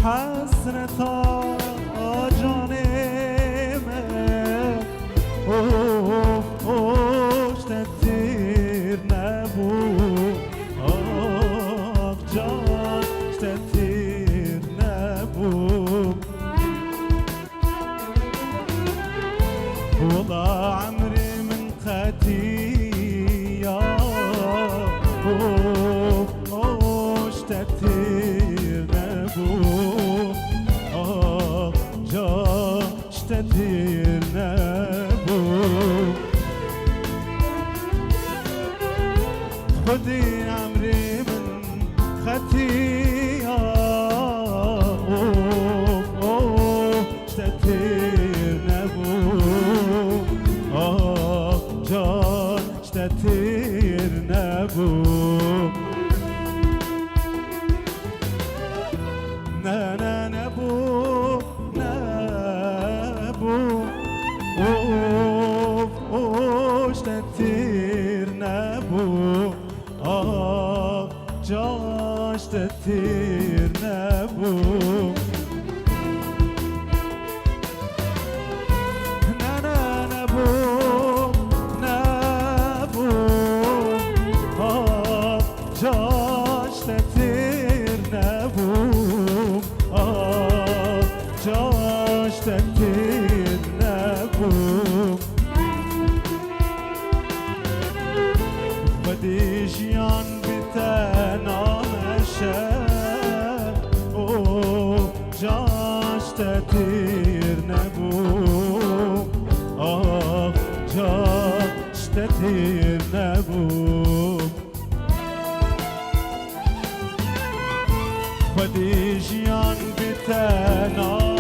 حسرتا جان من پشت تیر نبود جان تیر نبود والله عمري من خطية تیر نبود جاش تیر نبود خودی عمری من خطیه تیر نبود جاش تیر نبود نه نه نبو نبو اوف تیر نبو جاش تیر نبو نه نه نبو نبو جاش تیر نبو جاش تیر نبو خودی جیان بتنامشه جاش تیر نبو جاش تیر نبو خودی جیان بتنامشه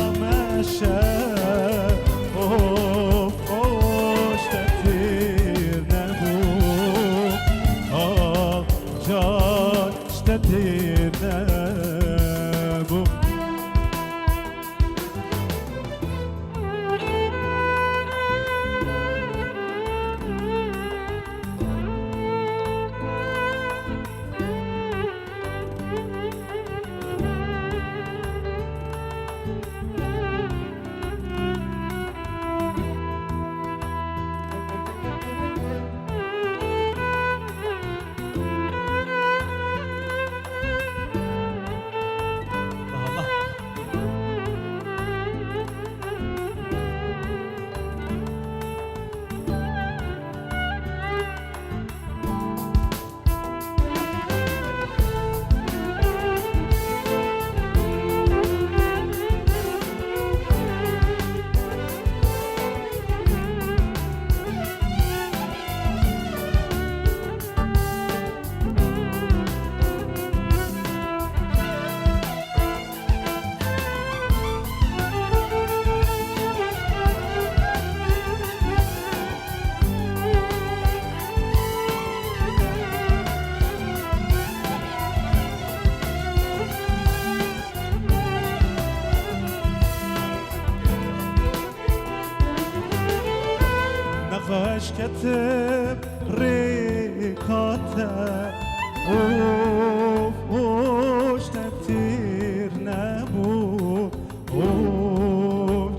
تیر نبو جاش تیر نبو نقاش كتب ريقاته اوف تیر نبود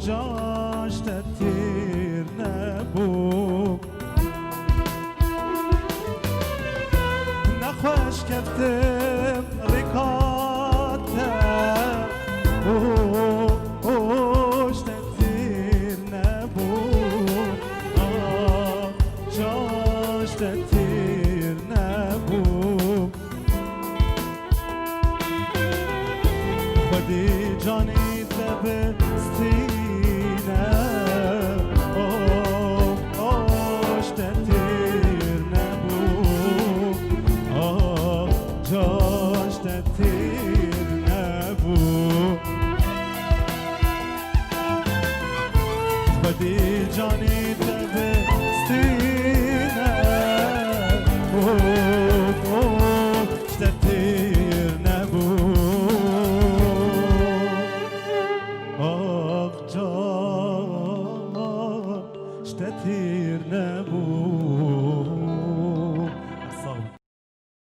جاش تیر نبود نقاش كتب ريقاته اوف تیر نبود جاش تیر نبود خودی جانی دبستینه تیر نبود جاش تیر نبود خودی جانی